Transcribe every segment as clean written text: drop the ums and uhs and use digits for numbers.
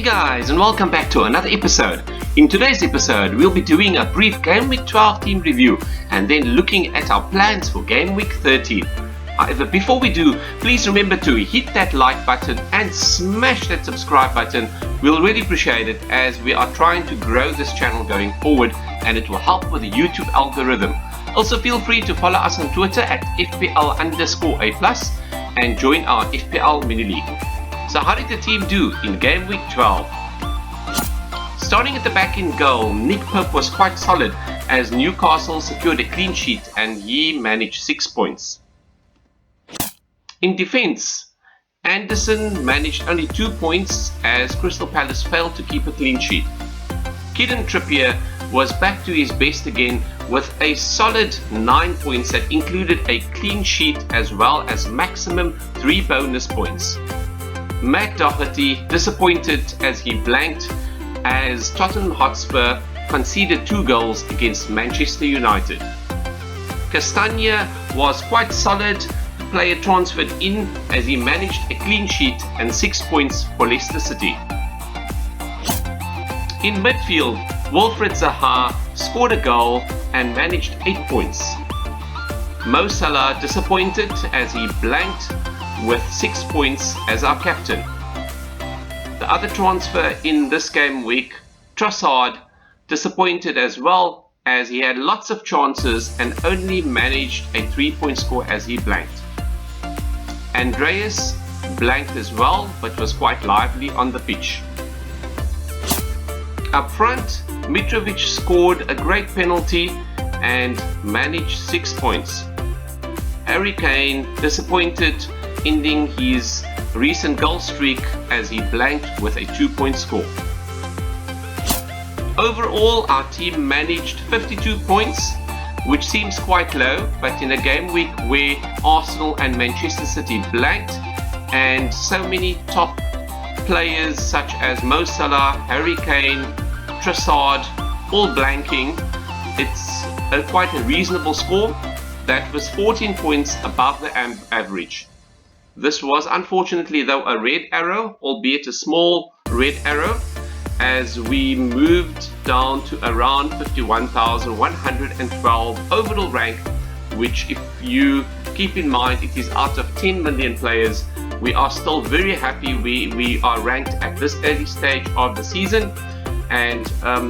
guys, and welcome back to another episode. In today's episode, we'll be doing a brief Game Week 12 team review and then looking at our plans for Game Week 13. However, before we do, please remember to hit that like button and smash that subscribe button. We'll really appreciate it as we are trying to grow this channel going forward and it will help with the YouTube algorithm. Also, feel free to follow us on Twitter at FPL_A+ and join our FPL mini league. So how did the team do in Game Week 12? Starting at the back in goal, Nick Pope was quite solid as Newcastle secured a clean sheet and he managed 6 points. In defence, Anderson managed only 2 points as Crystal Palace failed to keep a clean sheet. Kieran Trippier was back to his best again with a solid 9 points that included a clean sheet as well as maximum 3 bonus points. Matt Doherty disappointed as he blanked as Tottenham Hotspur conceded 2 goals against Manchester United. Castagna was quite solid, the player transferred in as he managed a clean sheet and 6 points for Leicester City. In midfield, Wilfried Zaha scored a goal and managed 8 points. Mo Salah disappointed as he blanked with 6 points as our captain. The other transfer in this game week, Trossard, disappointed as well as he had lots of chances and only managed a 3-point score as he blanked. Andreas blanked as well but was quite lively on the pitch. Up front, Mitrovic scored a great penalty and managed 6 points. Harry Kane disappointed, ending his recent goal streak as he blanked with a 2-point score. Overall, our team managed 52 points, which seems quite low, but in a game week where Arsenal and Manchester City blanked and so many top players such as Mo Salah, Harry Kane, Trossard all blanking, it's quite a reasonable score that was 14 points above the average. This was unfortunately though a red arrow, albeit a small red arrow, as we moved down to around 51,112 overall rank, which if you keep in mind it is out of 10 million players, we are still very happy we are ranked at this early stage of the season. And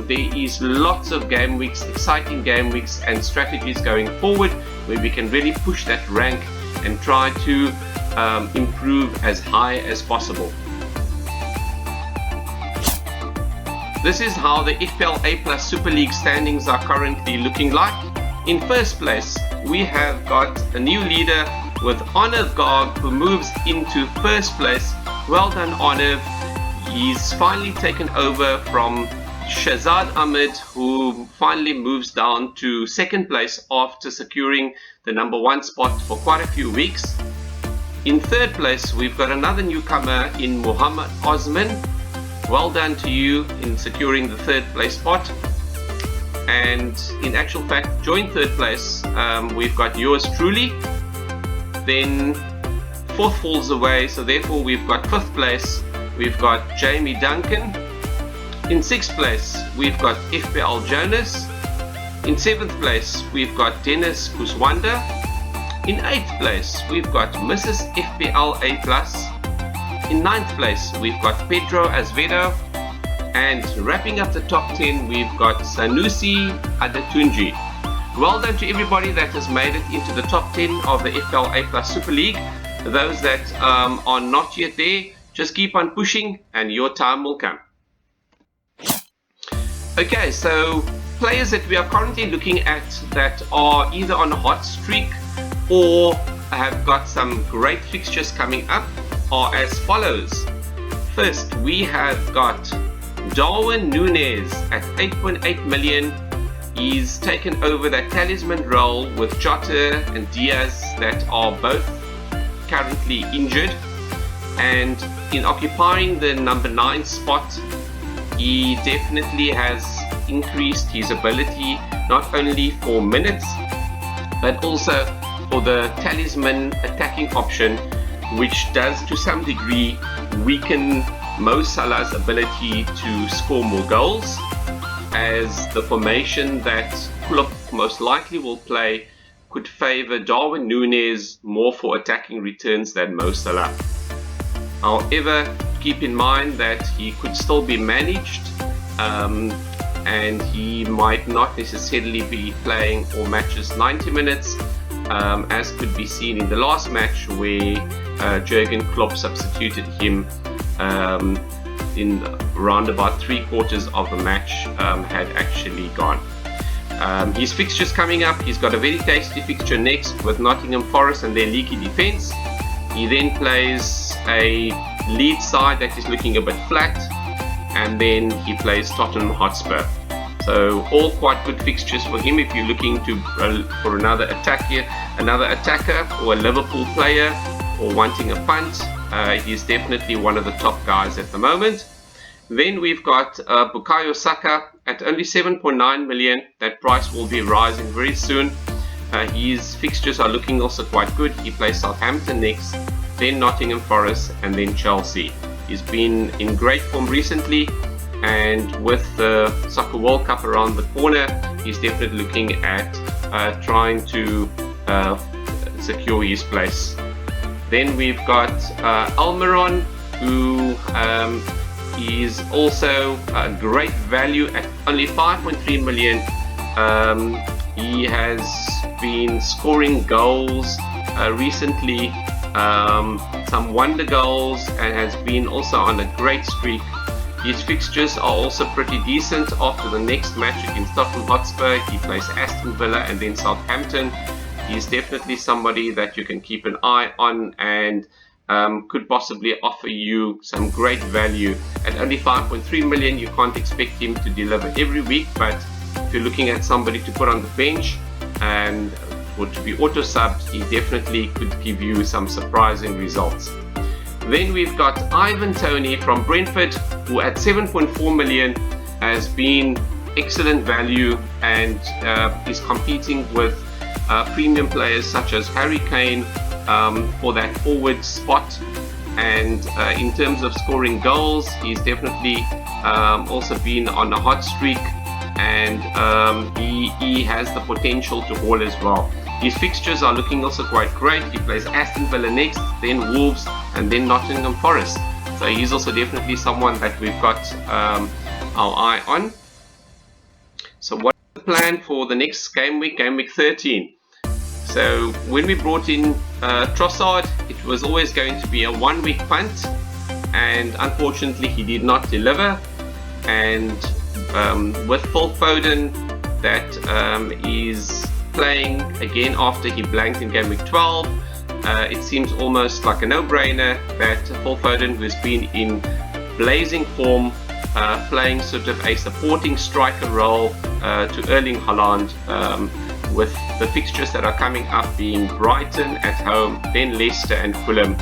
there is lots of game weeks, exciting game weeks and strategies going forward where we can really push that rank and try to improve as high as possible. This is how the FPLA Super League standings are currently looking like. In first place, we have got a new leader with Arnav Garg who moves into first place. Well done, Arnav. He's finally taken over from Shazad Ahmed, who finally moves down to second place after securing the number 1 spot for quite a few weeks. In third place, we've got another newcomer in Muhammad Osman. Well done to you in securing the third place spot. And in actual fact, joint third place, we've got yours truly. Then fourth falls away, so therefore we've got fifth place. We've got Jamie Duncan. In 6th place, we've got FPL Jonas. In 7th place, we've got Dennis Kuswanda. In 8th place, we've got Mrs. FPLA+. In 9th place, we've got Pedro Azevedo. And wrapping up the top 10, we've got Sanusi Adetunji. Well done to everybody that has made it into the top 10 of the FPLA Super League. Those that are not yet there, just keep on pushing and your time will come. Okay, so players that we are currently looking at that are either on a hot streak or have got some great fixtures coming up are as follows. First, we have got Darwin Núñez at 8.8 million. He's taken over that talisman role with Jota and Diaz that are both currently injured. And in occupying the number 9 spot, he definitely has increased his ability not only for minutes but also for the talisman attacking option, which does to some degree weaken Mo Salah's ability to score more goals, as the formation that Klopp most likely will play could favour Darwin Núñez more for attacking returns than Mo Salah. However, keep in mind that he could still be managed, and he might not necessarily be playing all matches 90 minutes, as could be seen in the last match where Jurgen Klopp substituted him in around about 3/4 of the match had actually gone. His fixtures coming up, he's got a very tasty fixture next with Nottingham Forest and their leaky defence. He then plays a Leeds side that is looking a bit flat, and then he plays Tottenham Hotspur. So all quite good fixtures for him if you're looking to for another attacker or a Liverpool player, or wanting a punt. He's definitely one of the top guys at the moment. Then we've got Bukayo Saka at only 7.9 million. That price will be rising very soon. His fixtures are looking also quite good. He plays Southampton next, then Nottingham Forest, and then Chelsea. He's been in great form recently, and with the Soccer World Cup around the corner, he's definitely looking at trying to secure his place. Then we've got Almiron, who is also a great value at only 5.3 million. He has been scoring goals recently, some wonder goals, and has been also on a great streak. His fixtures are also pretty decent. After the next match against Tottenham Hotspur, he plays Aston Villa and then Southampton. He's definitely somebody that you can keep an eye on, and could possibly offer you some great value. At only 5.3 million, you can't expect him to deliver every week, but if you're looking at somebody to put on the bench and or to be auto subbed, he definitely could give you some surprising results. Then we've got Ivan Toney from Brentford, who at 7.4 million has been excellent value, and is competing with premium players such as Harry Kane for that forward spot. And in terms of scoring goals, he's definitely also been on a hot streak, and he has the potential to haul as well. His fixtures are looking also quite great. He plays Aston Villa next, then Wolves, and then Nottingham Forest. So he's also definitely someone that we've got our eye on. So what is the plan for the next game week 13? So when we brought in Trossard, it was always going to be a 1-week punt, and unfortunately he did not deliver. And with Phil Foden, that is playing again after he blanked in game week 12, it seems almost like a no-brainer that Phil Foden, who has been in blazing form, playing sort of a supporting striker role to Erling Haaland, with the fixtures that are coming up being Brighton at home, then Leicester and Fulham.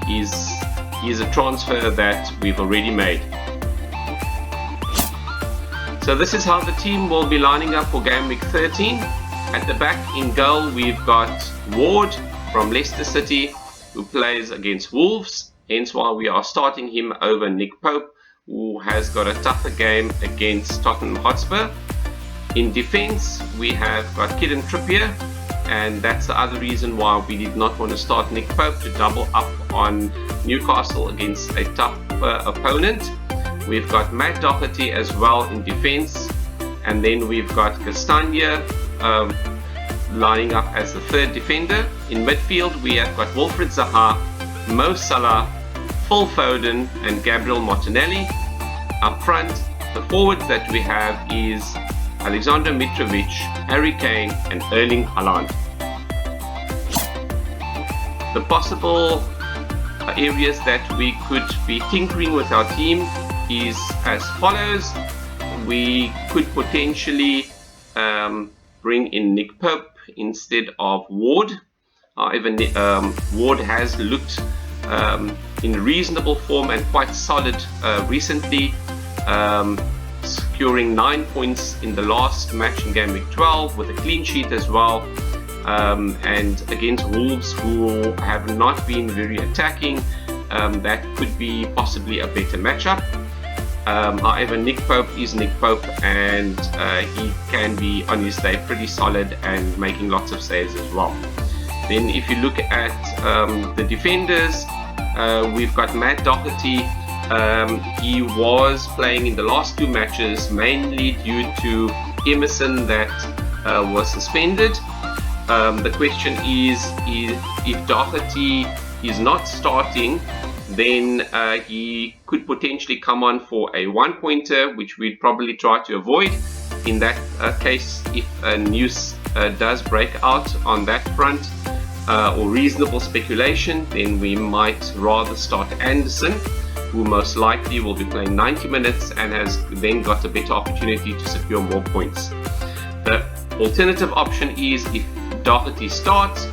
He's a transfer that we've already made. So this is how the team will be lining up for game week 13. At the back in goal, we've got Ward from Leicester City, who plays against Wolves, hence why we are starting him over Nick Pope, who has got a tougher game against Tottenham Hotspur. In defence, we have got Kieran Trippier, and that's the other reason why we did not want to start Nick Pope, to double up on Newcastle against a tough opponent. We've got Matt Doherty as well in defence, and then we've got Castagna lining up as the third defender. In midfield, we have got Wilfried Zaha, Mo Salah, Phil Foden, and Gabriel Martinelli. Up front, the forwards that we have is Alexander Mitrovic, Harry Kane, and Erling Haaland. The possible areas that we could be tinkering with our team is as follows. We could potentially bring in Nick Pope instead of Ward. However, Ward has looked in reasonable form and quite solid recently, securing 9 points in the last match in game week 12 with a clean sheet as well, and against Wolves, who have not been very attacking. that could be possibly a better matchup. However, Nick Pope is Nick Pope, and he can be on his day pretty solid and making lots of saves as well. Then if you look at the defenders, we've got Matt Doherty. He was playing in the last 2 matches mainly due to Emerson that was suspended. The question is if Doherty is not starting, then he could potentially come on for a 1-pointer, which we'd probably try to avoid. In that case, if a news does break out on that front, or reasonable speculation, then we might rather start Anderson, who most likely will be playing 90 minutes and has then got a better opportunity to secure more points. The alternative option is if Doherty starts,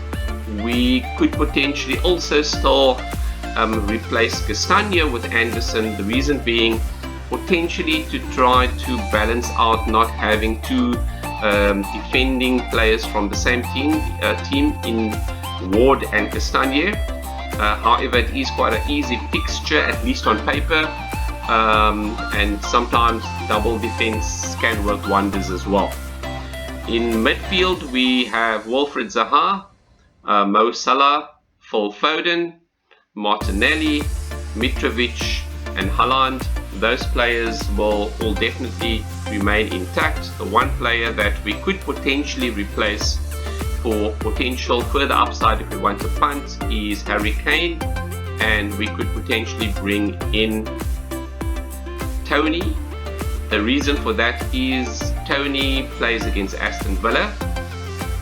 we could potentially also still replace Castagna with Anderson. The reason being potentially to try to balance out not having 2 defending players from the same team in Ward and Castagna. However, it is quite an easy fixture, at least on paper, and sometimes double defense can work wonders as well. In midfield, we have Wilfried Zaha, Mo Salah, Phil Foden, Martinelli, Mitrovic and Haaland. Those players will all definitely remain intact. The one player that we could potentially replace for potential further upside if we want to punt is Harry Kane, and we could potentially bring in Tony. The reason for that is Tony plays against Aston Villa,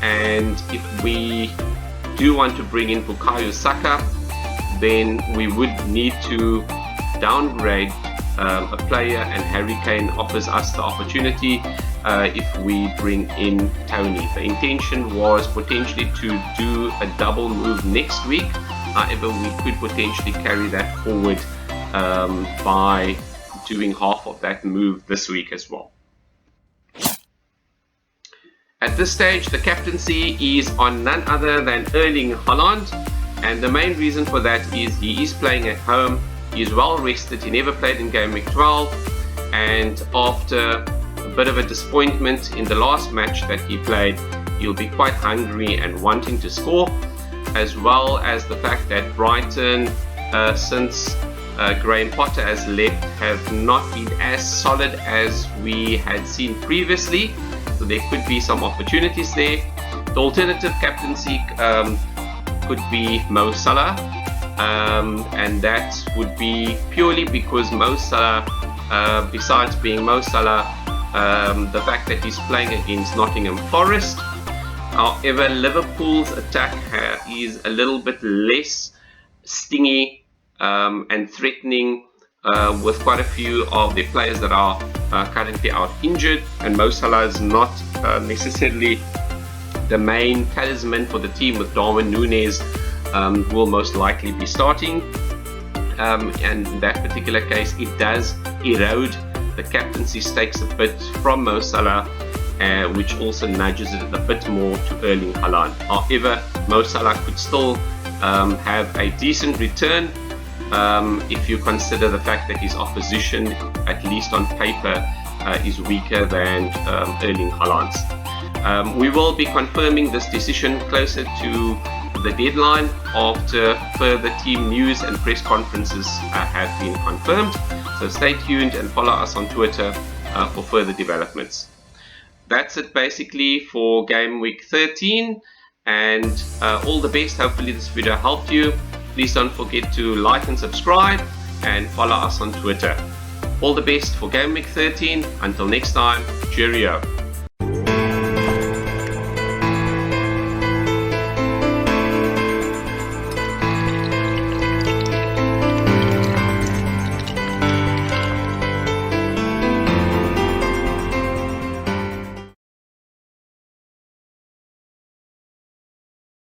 and if we do want to bring in Bukayo Saka, then we would need to downgrade a player, and Harry Kane offers us the opportunity if we bring in Tony. The intention was potentially to do a double move next week. However, we could potentially carry that forward by doing half of that move this week as well. At this stage, the captaincy is on none other than Erling Haaland, and the main reason for that is he is playing at home. He is well rested. He never played in game week 12, and after a bit of a disappointment in the last match that he played, he'll be quite hungry and wanting to score, as well as the fact that Brighton, since Graham Potter has left, have not been as solid as we had seen previously, so there could be some opportunities there. The alternative captaincy could be Mo Salah, and that would be purely because Mo Salah, besides being Mo Salah, the fact that he's playing against Nottingham Forest. However, Liverpool's attack is a little bit less stingy and threatening, with quite a few of their players that are currently out injured, and Mo Salah is not necessarily the main talisman for the team, with Darwin Núñez will most likely be starting, and in that particular case it does erode the captaincy stakes a bit from Mo Salah, which also nudges it a bit more to Erling Haaland. However, Mo Salah could still have a decent return if you consider the fact that his opposition, at least on paper, is weaker than Erling Haaland's. We will be confirming this decision closer to the deadline after further team news and press conferences have been confirmed. So stay tuned and follow us on Twitter for further developments. That's it basically for game week 13, and all the best. Hopefully this video helped you. Please don't forget to like and subscribe and follow us on Twitter. All the best for game week 13. Until next time, cheerio.